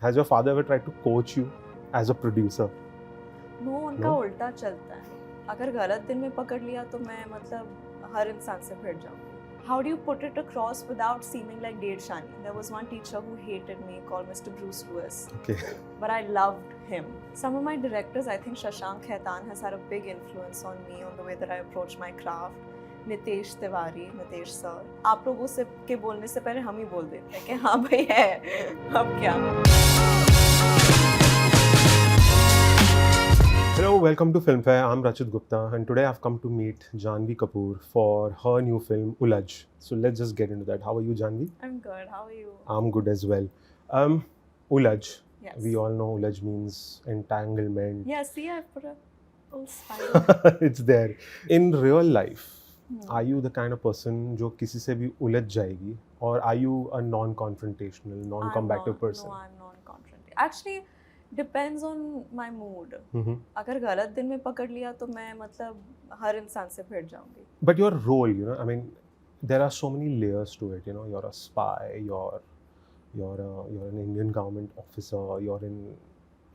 Has your father ever tried to coach you as a producer? No, उनका No? उल्टा चलता है. अगर गलत दिन में पकड़ लिया तो मैं मतलब हर इंसान से भिड़ जाऊंगी. How do you put it across without seeming like Dade Shani? There was one teacher who hated me called Mr. Bruce Lewis. Okay. But I loved him. Some of my directors, I think Shashank Khaitan has had a big influence on me on the way that I approach my craft. Nitesh Tiwari, Nitesh sir, आप लोगों से के बोलने से पहले हम ही बोल देते हैं कि हाँ भाई है, अब क्या. Hello, welcome to Filmfare. I'm Rachit Gupta, and today I've come to meet Janvi Kapoor for her new film Ulaj. So let's just get into that. How are you, Janvi? I'm good. How are you? I'm good as well. Ulaj. Yes. We all know Ulaj means entanglement. Yeah, see, I put a little smile. It's there. In real life, are you the kind of person जो किसी से भी उलझ जाएगी, or are you a non-confrontational, non-combative person? No, I'm non-confrontational. Actually, depends on my mood. Mm-hmm. अगर गलत दिन में पकड़ लिया तो मैं मतलब हर इंसान से भिड़ जाऊंगी. But your role, I mean, there are so many layers to it. You're a spy, you're an Indian government officer, you're in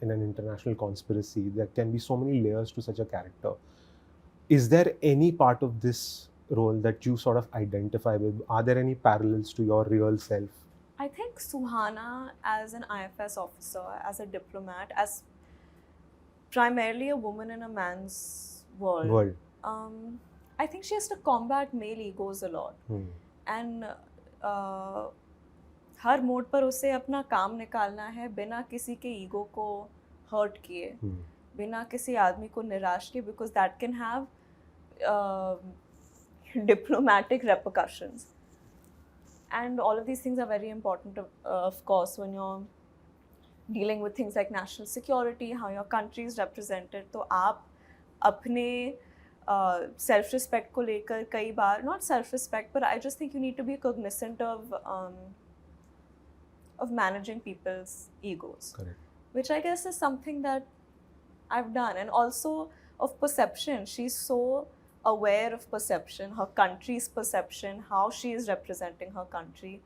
an international conspiracy. There can be so many layers to such a character. Is there any part of this role that you sort of identify with? Are there any parallels to your real self? I think Suhana as an IFS officer, as a diplomat, as primarily a woman in a man's world. I think she has to combat male egos a lot. And her mode पर उसे अपना काम निकालना है बिना किसी के ego को हर्ट किए, बिना किसी आदमी को निराश किए, because that can have diplomatic repercussions. And all of these things are very important, of course, when you're dealing with things like national security, how your country is represented. तो आप अपने self respect को लेकर कई बार, not self respect, but I just think you need to be cognizant of managing people's egos. Correct. Which I guess is something that I've done. And also of perception. She's so aware of perception, her country's perception, how she is representing her country.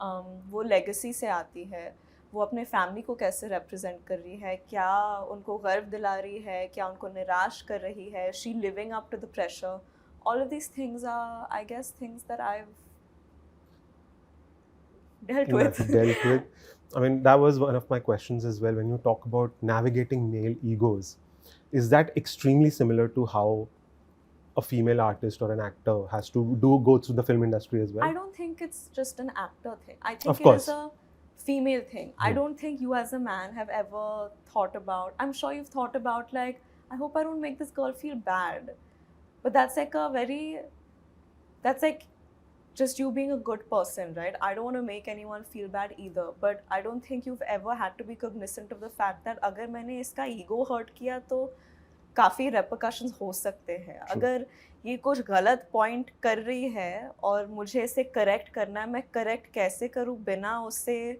वो legacy से आती है, वो अपने family को कैसे represent कर रही है, क्या उनको गर्व दिला रही है, क्या उनको निराश कर रही है, she living up to the pressure. All of these things are, I guess, things that I've dealt with. I mean, that was one of my questions as well. When you talk about navigating male egos, is that extremely similar to how a female artist or an actor has to go through the film industry as well? I don't think it's just an actor thing. I think Of course. It is a female thing. I don't think you as a man have ever thought about, I'm sure you've thought about like, I hope I don't make this girl feel bad. But that's like that's like just you being a good person, right? I don't want to make anyone feel bad either. But I don't think you've ever had to be cognizant of the fact that अगर मैंने इसका ego hurt किया तो काफ़ी repercussions हो सकते हैं. अगर ये कुछ गलत point कर रही है और मुझे इसे correct करना है, मैं correct कैसे करूँ बिना उससे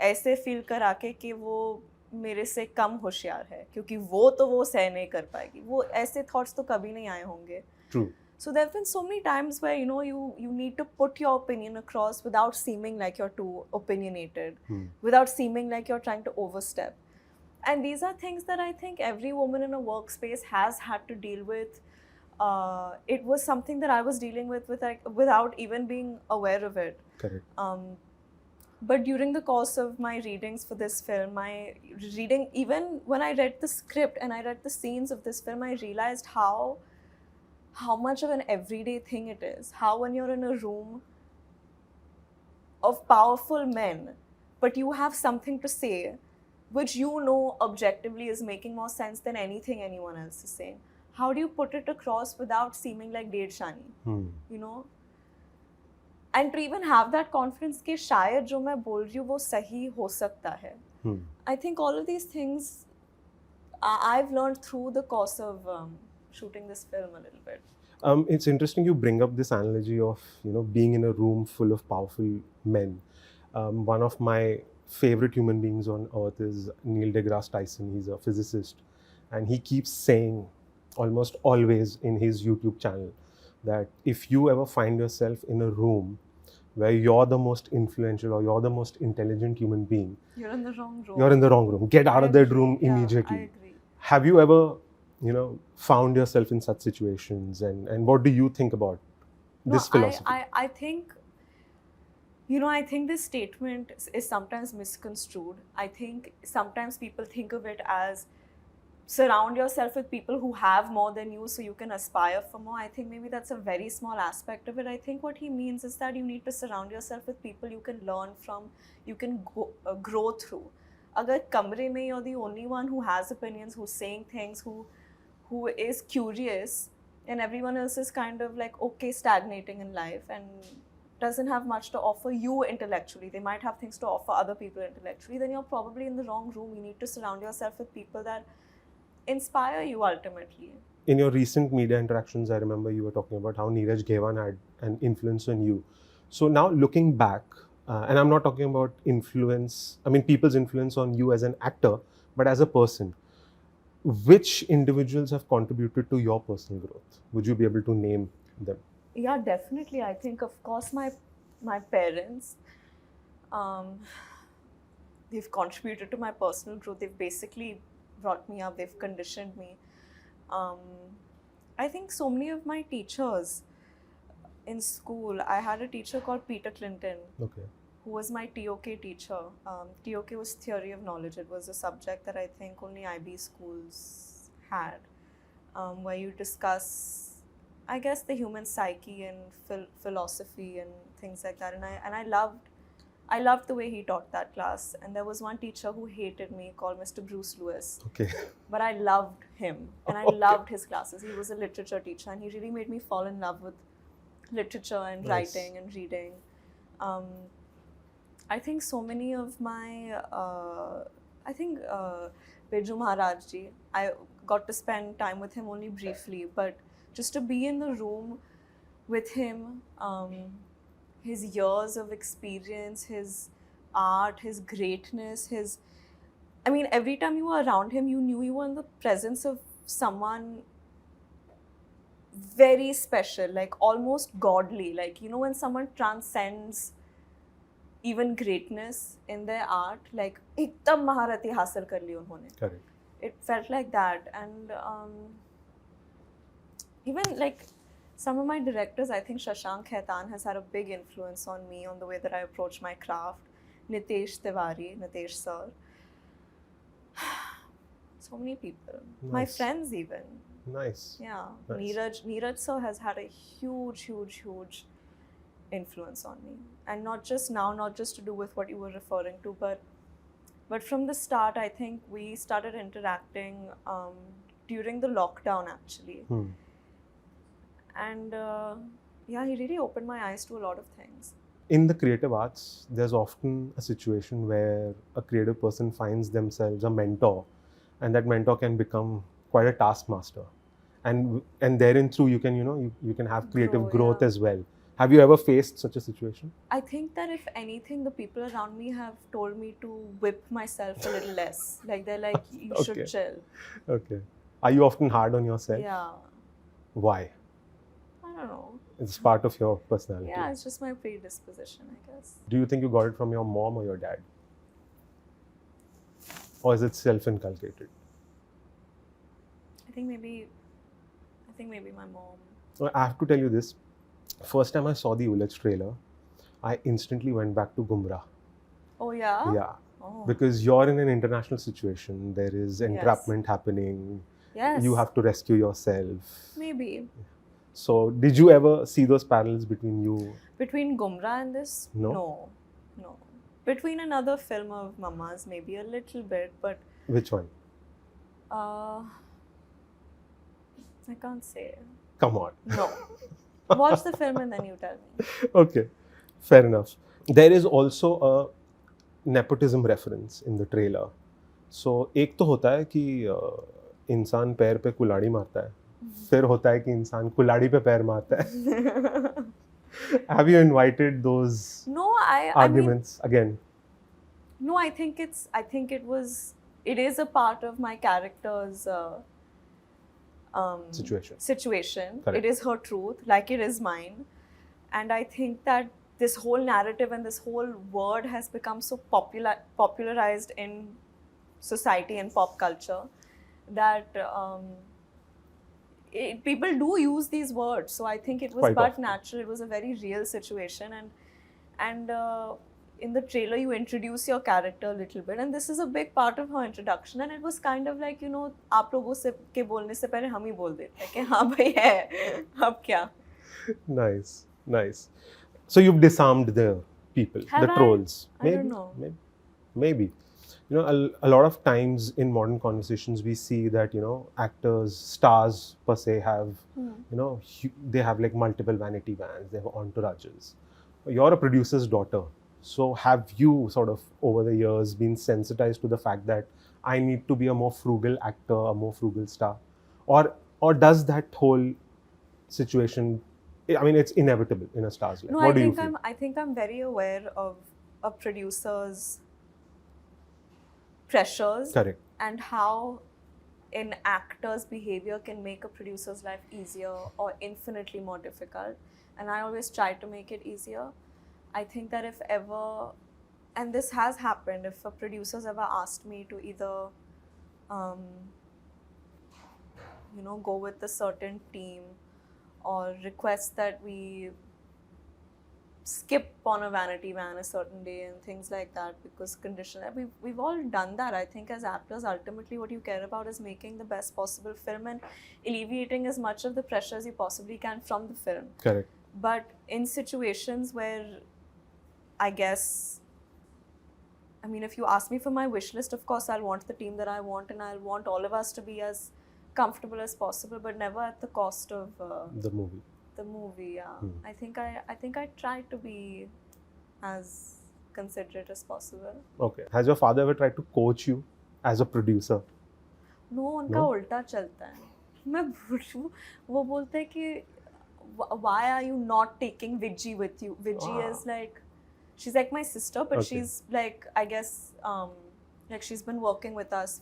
ऐसे feel करा के कि वो मेरे से कम होशियार है, क्योंकि वो तो वो सह नहीं कर पाएगी. वो ऐसे thoughts तो कभी नहीं आए होंगे. True. So there have been so many times where you need to put your opinion across without seeming like you're too opinionated, without seeming like you're trying to overstep. And these are things that I think every woman in a workspace has had to deal with. It was something that I was dealing with like, without even being aware of it. Correct. But during the course of my readings for this film, even when I read the script and I read the scenes of this film, I realized how much of an everyday thing it is. How when you're in a room of powerful men, but you have something to say, which objectively is making more sense than anything anyone else is saying. How do you put it across without seeming like Dade Shani? And to even have that confidence कि शायद जो मैं बोल रही हूँ वो सही हो सकता है. I think all of these things I've learned through the course of shooting this film a little bit. It's interesting you bring up this analogy of being in a room full of powerful men. One of my favorite human beings on earth is Neil deGrasse Tyson. He's a physicist, and he keeps saying almost always in his YouTube channel that if you ever find yourself in a room where you're the most influential or you're the most intelligent human being, You're in the wrong room. you're in the wrong room. Get out I of that agree. room Yeah, immediately. I agree. Have you ever, found yourself in such situations, and what do you think about this philosophy? I think, I think this statement is sometimes misconstrued. I think sometimes people think of it as surround yourself with people who have more than you so you can aspire for more. I think maybe that's a very small aspect of it. I think what he means is that you need to surround yourself with people you can learn from, you can grow through. Agar kamre mein you're the only one who has opinions, who's saying things, who is curious, and everyone else is kind of like okay stagnating in life and doesn't have much to offer you intellectually, they might have things to offer other people intellectually, then you're probably in the wrong room. You need to surround yourself with people that inspire you ultimately. In your recent media interactions, I remember you were talking about how Neeraj Ghewan had an influence on you. So now looking back, and I'm not talking about influence, I mean people's influence on you as an actor, but as a person, which individuals have contributed to your personal growth? Would you be able to name them? Yeah, definitely. I think, of course, my parents, they've contributed to my personal growth. They've basically brought me up. They've conditioned me. I think so many of my teachers in school, I had a teacher called Peter Clinton, Okay. who was my TOK teacher. TOK was Theory of Knowledge. It was a subject that I think only IB schools had, where you discuss, I guess, the human psyche and philosophy and things like that. And I loved the way he taught that class. And there was one teacher who hated me called Mr. Bruce Lewis. Okay. But I loved him and I loved his classes. He was a literature teacher and he really made me fall in love with literature and Nice. writing and reading. I think so many of my, Beju Maharaj ji, I got to spend time with him only briefly, but just to be in the room with him, his years of experience, his art, his greatness, every time you were around him, you knew you were in the presence of someone very special, like almost godly. Like, when someone transcends even greatness in their art, like ekdam maharati hasil kar li unhone. Correct. It felt like that. And even like some of my directors, I think Shashank Khaitan has had a big influence on me, on the way that I approach my craft. Nitesh Tiwari, Nitesh sir. So many people. My Nice. friends even. Nice. Yeah. Nice. Neeraj sir has had a huge influence on me. And not just now, not just to do with what you were referring to, but from the start, I think we started interacting during the lockdown actually. And yeah, he really opened my eyes to a lot of things. In the creative arts, there's often a situation where a creative person finds themselves a mentor, and that mentor can become quite a taskmaster. And therein through you can, you can have creative Grow, growth yeah. as well. Have you ever faced such a situation? I think that if anything, the people around me have told me to whip myself a little less. Like they're like, you Okay. should chill. Okay. Are you often hard on yourself? Yeah. Why? I don't know. It's part of your personality. Yeah, it's just my predisposition, I guess. Do you think you got it from your mom or your dad? Or is it self-inculcated? I think maybe my mom. Well, I have to tell you this. First time I saw the Ulach trailer, I instantly went back to Gumrah. Oh yeah? Yeah. Oh. Because you're in an international situation. There is entrapment happening. Yes. You have to rescue yourself. Maybe. So, did you ever see those parallels between you? Between Gumrah and this? No. No. Between another film of Mama's, maybe a little bit, but Which one? I can't say. Come on. No. Watch the film and then you tell me. Okay, fair enough. There is also a nepotism reference in the trailer. So, एक तो होता है कि इंसान पैर पे कुल्हाड़ी मारता है, फिर होता है कि इंसान कुल्हाड़ी पे पैर मारता है. Have you invited those No, I mean, arguments again? no, I think it is a part of my character's Situation. situation. Correct. It is her truth, like it is mine. And I think that this whole narrative and this whole word has become so popularized in society and pop culture that people do use these words. So I think it was Quite but often. natural. It was a very real situation, and in the trailer you introduce your character a little bit, and this is a big part of her introduction. And it was kind of like, you know, आप लोगों से के बोलने से पहले हम ही बोल देते हैं कि हाँ भाई है अब क्या. Nice, nice. So you've disarmed the people, Have the I? trolls. I don't know. Maybe. You know, a lot of times in modern conversations, we see that, you know, actors, stars per se have, you know, they have like multiple vanity vans, they have entourages. You're a producer's daughter. So have you sort of over the years been sensitized to the fact that I need to be a more frugal actor, a more frugal star? Or does that whole situation, I mean, it's inevitable in a star's life. No, What do you feel? I think I'm very aware of a producer's pressures. Correct. And how an actor's behavior can make a producer's life easier or infinitely more difficult. And I always try to make it easier. I think that if ever, and this has happened, if a producer's ever asked me to either, you know, go with a certain team or request that we skip on a vanity van a certain day and things like that, because condition, we've all done that. I think as actors, ultimately what you care about is making the best possible film and alleviating as much of the pressure as you possibly can from the film. Correct. But in situations where, I guess, I mean, if you ask me for my wish list, of course I'll want the team that I want, and I'll want all of us to be as comfortable as possible, but never at the cost of The movie. the movie. Yeah. I think I try to be as considerate as possible. Okay. Has your father ever tried to coach you as a producer? No, उनका No? उल्टा चलता है. मैं बोल रही हूँ, वो बोलते हैं कि why are you not taking Vijay with you? Vijay Wow. is like, she's like my sister, but Okay. she's like, I guess, like she's been working with us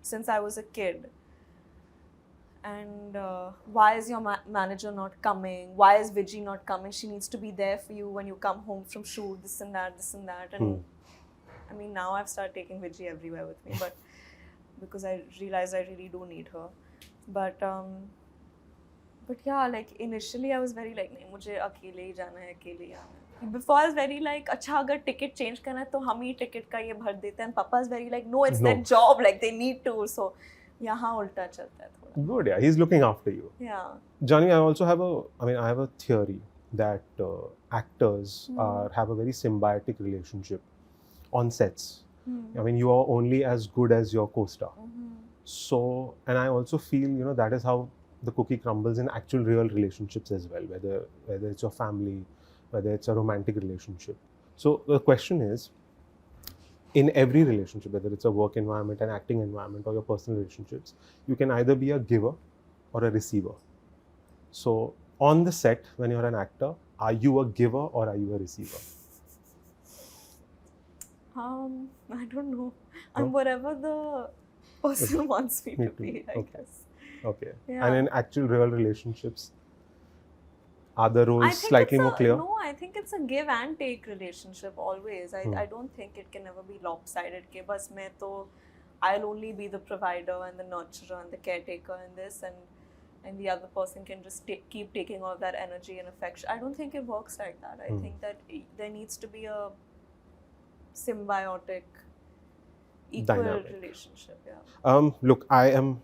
since I was a kid. And why is your manager not coming? Why is Vijay not coming? She needs to be there for you when you come home from shoot, this and that, this and that. And I mean, now I've started taking Vijay everywhere with me, but because I realized I really do need her. But yeah, like initially I was very like, नहीं मुझे अकेले ही जाना है, अकेले ही आना है. Before I was very like, अच्छा अगर ticket change करना है तो हम ही ticket का ये भर देते हैं. Papa is very like, no, it's No. their job, like they need to. So यहाँ उल्टा चलता है थोड़ा. Good, yeah. He's looking after you. Yeah. Johnny, I have a theory that actors have a very symbiotic relationship on sets. I mean, you are only as good as your co-star. So, and I also feel, you know, that is how the cookie crumbles in actual real relationships as well, whether it's your family, whether it's a romantic relationship. So the question is, in every relationship, whether it's a work environment, an acting environment, or your personal relationships, you can either be a giver or a receiver. So on the set, when you're an actor, are you a giver or are you a receiver? I don't know. No? I'm whatever the person wants me Me to too. be, I Okay. guess. Okay. Yeah. And in actual real relationships, are the I roles think slightly it's more clear? No, I think it's a give and take relationship always. I don't think it can ever be lopsided. Ke bas main to, I'll only be the provider and the nurturer and the caretaker in this, and the other person can just keep taking all that energy and affection. I don't think it works like that. I think that there needs to be a symbiotic, equal Dynamic. relationship. Yeah. Look, I am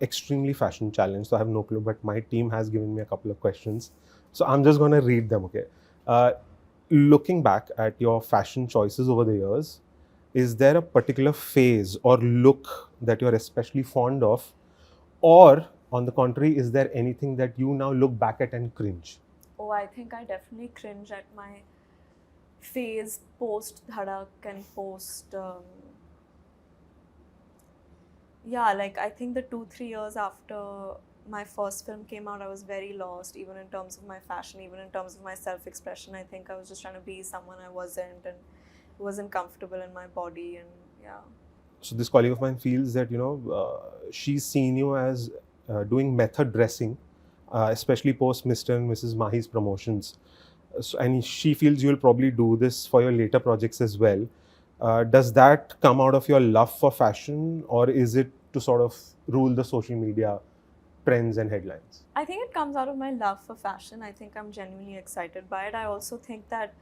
extremely fashion challenged, so I have no clue, but my team has given me a couple of questions. So I'm just going to read them, okay? Looking back at your fashion choices over the years, is there a particular phase or look that you're especially fond of? Or, on the contrary, is there anything that you now look back at and cringe? Oh, I think I definitely cringe at my phase post Dhadak and post yeah, like I think the 2-3 years after my first film came out, I was very lost, even in terms of my fashion, even in terms of my self-expression. I think I was just trying to be someone I wasn't, and wasn't comfortable in my body, and yeah. So this colleague of mine feels that, you know, she's seen you as doing method dressing, especially post Mr. and Mrs. Mahi's promotions. So, and she feels you'll probably do this for your later projects as well. Does that come out of your love for fashion, or is it to sort of rule the social media trends and headlines? I think it comes out of my love for fashion. I think I'm genuinely excited by it. I also think that,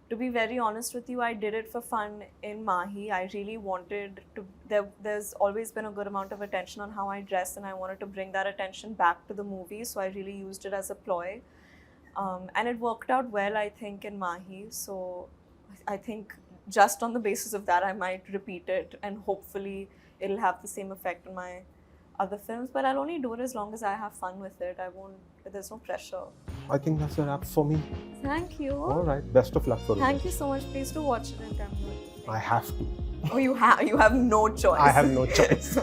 to be very honest with you, I did it for fun in Mahi. I really wanted to, there's always been a good amount of attention on how I dress, and I wanted to bring that attention back to the movie. So I really used it as a ploy. And it worked out well, I think, in Mahi. So I think just on the basis of that, I might repeat it, and hopefully it'll have the same effect on my other films. But I'll only do it as long as I have fun with it. There's no pressure. I think that's a wrap for me. Thank you. All right. Best of luck for it. Thank you so much. Please do watch it and tell me what you think. I have to. Oh, you have no choice. I have no choice.